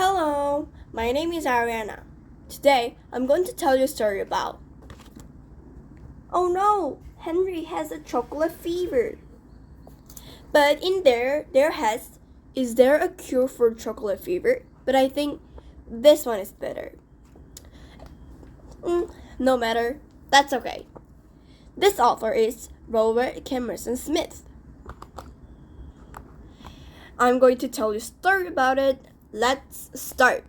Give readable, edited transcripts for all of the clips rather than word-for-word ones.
Hello, my name is Ariana. Today, I'm going to tell you a story about. Oh no, Henry has a chocolate fever. But in is there a cure for chocolate fever? But I think this one is better. No matter, that's okay. This author is Robert Camerson Smith. I'm going to tell you a story about it. Let's start.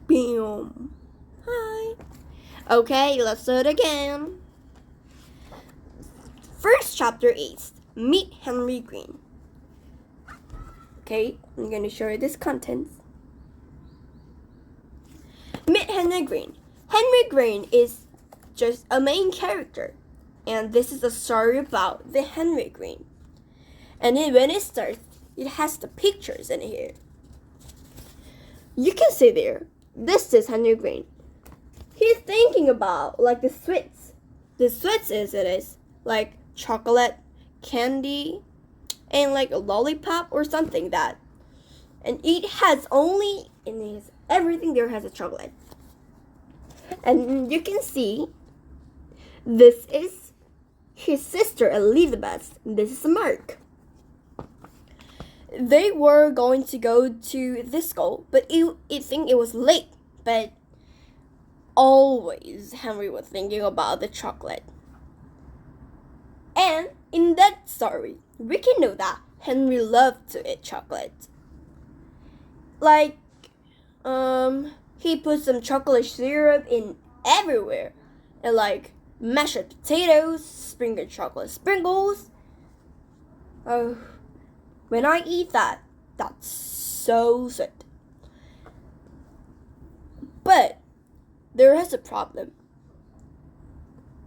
Boom. Hi. Okay, let's do it again. First chapter is Meet Henry Green. Okay, I'm going to show you this contents. Meet Henry Green. Henry Green is just a main character. And this is a story about the Henry Green. And then when it starts, it has the pictures in here. You can see there, this is Henry Green. He's thinking about like the sweets. The sweets is like chocolate, candy, and like a lollipop or something that. And it has only in his everything there has a chocolate. And you can see this is his sister Elizabeth. This is Mark. They were going to go to this school, but I think it was late. But always Henry was thinking about the chocolate. And in that story, we can know that Henry loved to eat chocolate. Like, he put some chocolate syrup in everywhere. And like mashed potatoes, sprinkled chocolate sprinkles. Oh, when I eat that, that's so sweet. But there is a problem.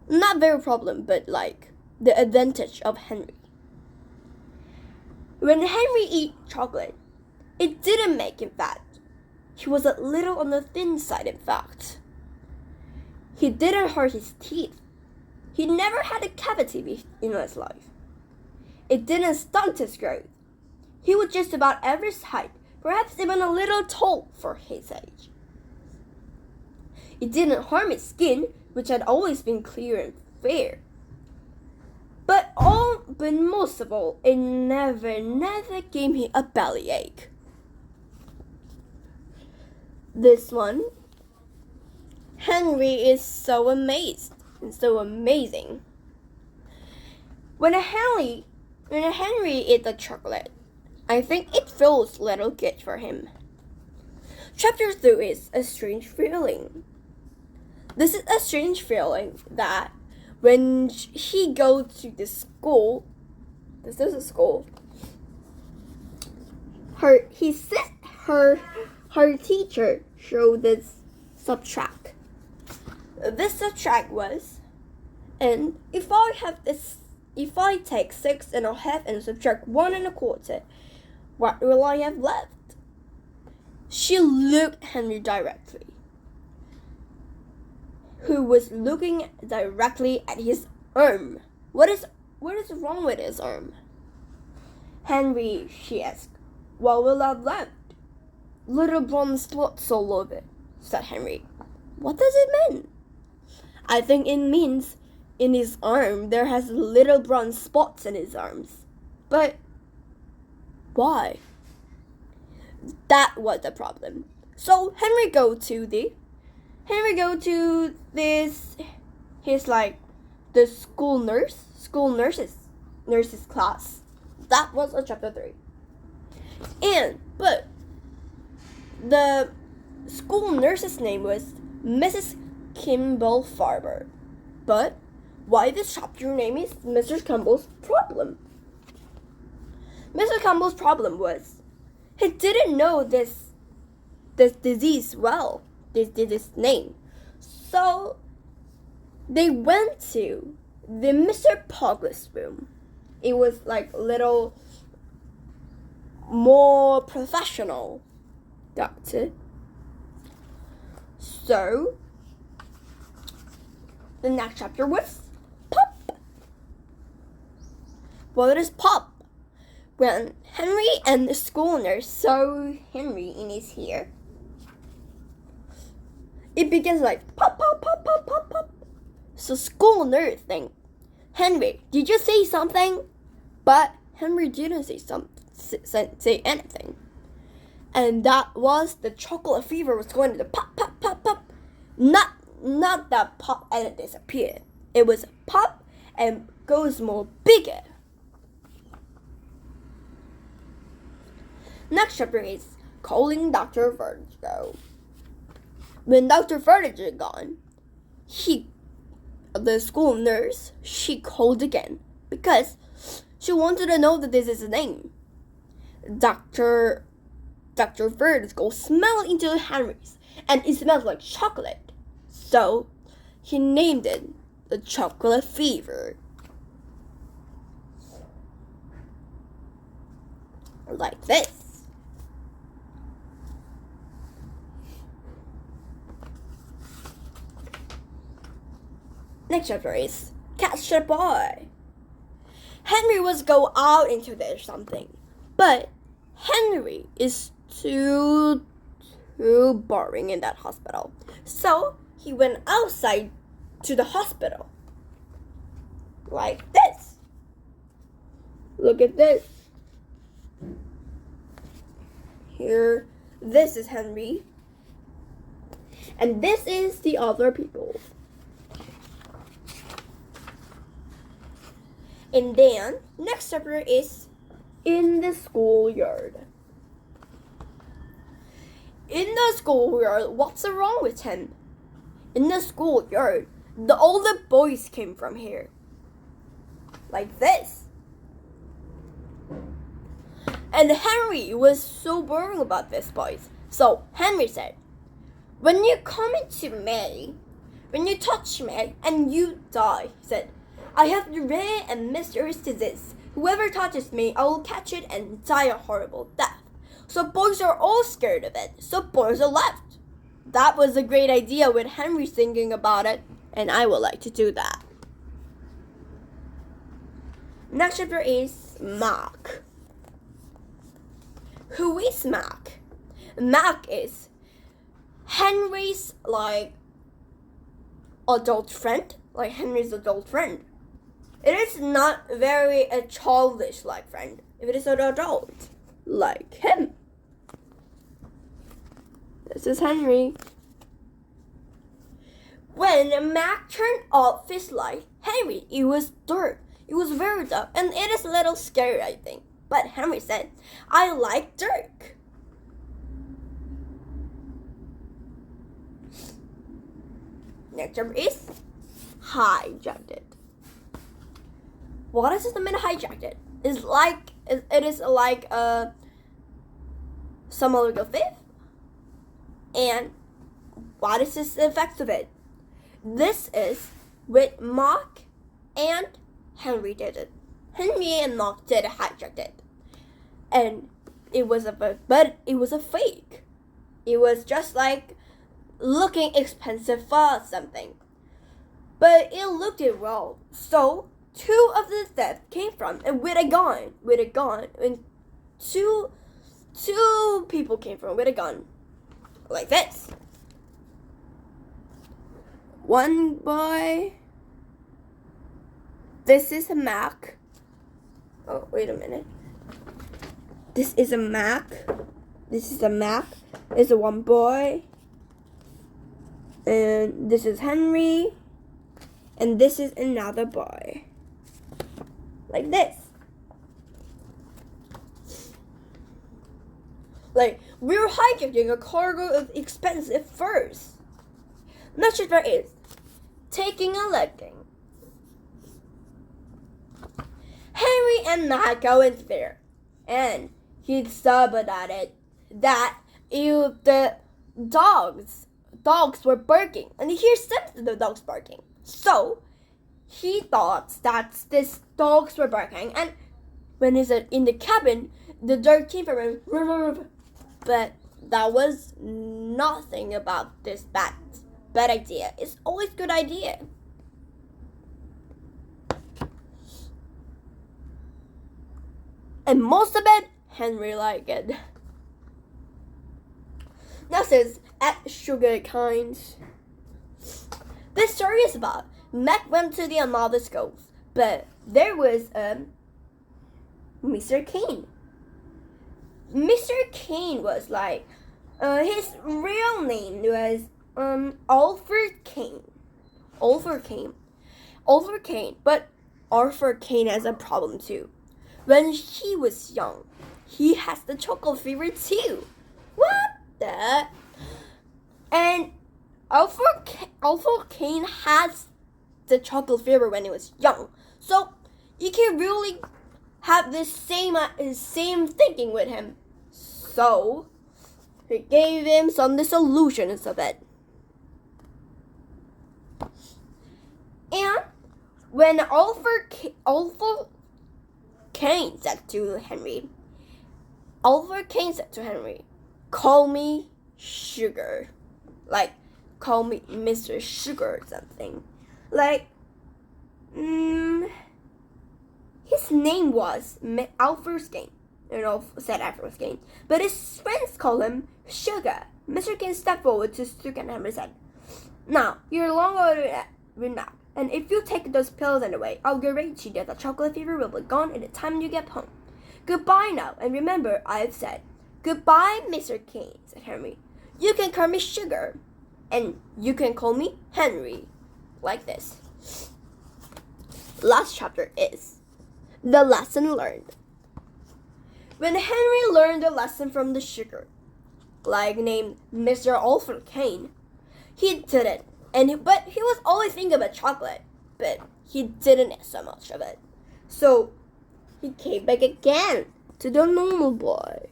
Not very problem, but like the advantage of Henry. When Henry ate chocolate, it didn't make him fat. He was a little on the thin side, in fact. He didn't hurt his teeth. He never had a cavity in his life. It didn't stunt his growth. He was just about average height, perhaps even a little tall for his age. It didn't harm his skin, which had always been clear and fair. But most of all, it never gave him a bellyache. This one, Henry is so amazed and so amazing. When a Henry eats the chocolate, I think it feels little good for him. Chapter 2 is a strange feeling. This is a strange feeling that when he goes to the school, this is a school, her teacher showed this subtract. This subtract was, and if I take 6.5 and subtract 1.25, what will I have left? She looked at Henry directly, who was looking directly at his arm. What is wrong with his arm? Henry, she asked, what will I have left? Little brown spots all over, said Henry. What does it mean? I think it means in his arm there has little brown spots in his arms. But why? That was the problem. So Henry go to this, he's like the school nurses class. That was on chapter 3. But the school nurse's name was Mrs. Kimball Farber. But why this chapter name is Mr. Campbell's problem? Mr. Campbell's problem was he didn't know this disease well, this name. So they went to the Mr. Pogle's room. It was like a little more professional doctor. So the next chapter was Pop. What is Pop? When Henry and the school nurse saw Henry in his hair, it begins like pop, pop, pop, pop, pop, pop. So school nurse think, Henry, did you say something? But Henry didn't say anything. And that was the chocolate fever was going to pop, pop, pop, pop. Not that pop and it disappeared. It was pop and goes more bigger. Next chapter is calling Dr. Vertigo. When Dr. Vertigo gone, the school nurse, she called again because she wanted to know that this is his name. Dr. Vertigo smelled into Henry's, and it smelled like chocolate. So he named it the chocolate fever. Like this. Next chapter is Catch the Boy. Henry was go out into there something, but Henry is too boring in that hospital. So he went outside to the hospital. Like this. Look at this. Here, this is Henry. And this is the other people. And then, next chapter is in the schoolyard. In the schoolyard, what's wrong with him? In the schoolyard, all the boys came from here. Like this. And Henry was so bored about this boys. So Henry said, when you come into me, when you touch me and you die, he said, I have the rare and mysterious disease. Whoever touches me, I will catch it and die a horrible death. So boys are all scared of it. So boys are left. That was a great idea with Henry thinking about it, and I would like to do that. Next chapter is Mac. Who is Mac? Mac is Henry's adult friend, like Henry's adult friend. It is not very a childish friend. If it is an adult, like him. This is Henry. When Mac turned off his light, Henry, it was dark. It was very dark, and it is a little scary, I think. But Henry said, I like dark. Next chapter is Hijacked. What does it mean hijacked? It is like some illegal thief. And what is the effect of it? This is with Mark and Henry did it. Henry and Mark did hijacked it. And it was a fake. It was just like looking expensive for something. But it looked it well. So two of the theft came from and with a gun, and two people came from with a gun. Like this. One boy. This is a Mac. Oh, wait a minute. This is a Mac. This is a Mac. There's a one boy. And this is Henry. And this is another boy. Like this. Like, we're hijacking a cargo of expensive furs. Next chapter is taking a licking. Henry and Matt go in there, and he stubborn at it that the dogs were barking, and he hears steps of the dogs barking. So he thought that these dogs were barking, and when he's in the cabin, the dog came from him. But that was nothing about this bad idea. It's always good idea. And most of it, Henry liked it. Next is add sugar kinds. This story is about Mac went to the mother's school, but there was Mr. Kane. Mr. Kane was like his real name was Alfred Kane. Alfred Kane, but Arthur Kane has a problem too. When he was young, he has the chocolate fever too. What the? And Arthur Kane has the chocolate fever when he was young. So you can really have the same thinking with him. So he gave him some of the solutions of it. And when Arthur Kane said to Henry, call me Sugar. Like, call me Mr. Sugar or something. Like, his name was Alfred Kane. Said Alfred Kane. But his friends call him Sugar. Mr. Kane stepped forward to Sugar and Henry said, now, you're long overdue now. And if you take those pills anyway, I'll guarantee that the chocolate fever will be gone in the time you get home. Goodbye now, and remember, I've said, goodbye, Mr. Kane, said Henry. You can call me Sugar, and you can call me Henry, like this. Last chapter is the lesson learned. When Henry learned the lesson from the sugar, like named Mr. Alfred Kane, he did it. But he was always thinking about chocolate, but he didn't eat so much of it. So he came back again to the normal boy.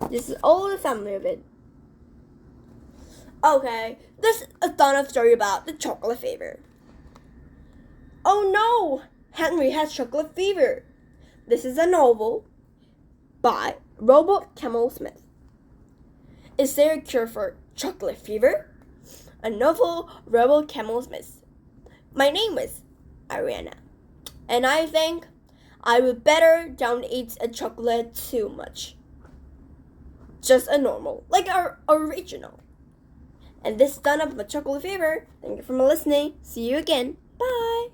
This is all the family of it. Okay, this is a ton of story about the chocolate fever. Oh no! Henry has chocolate fever. This is a novel by Robert Camel Smith. Is there a cure for chocolate fever? A novel, Robert Camel Smith. My name is Ariana, and I think I would better don't eat a chocolate too much. Just a normal, like our original. And this is done up with chocolate fever. Thank you for listening. See you again. Bye.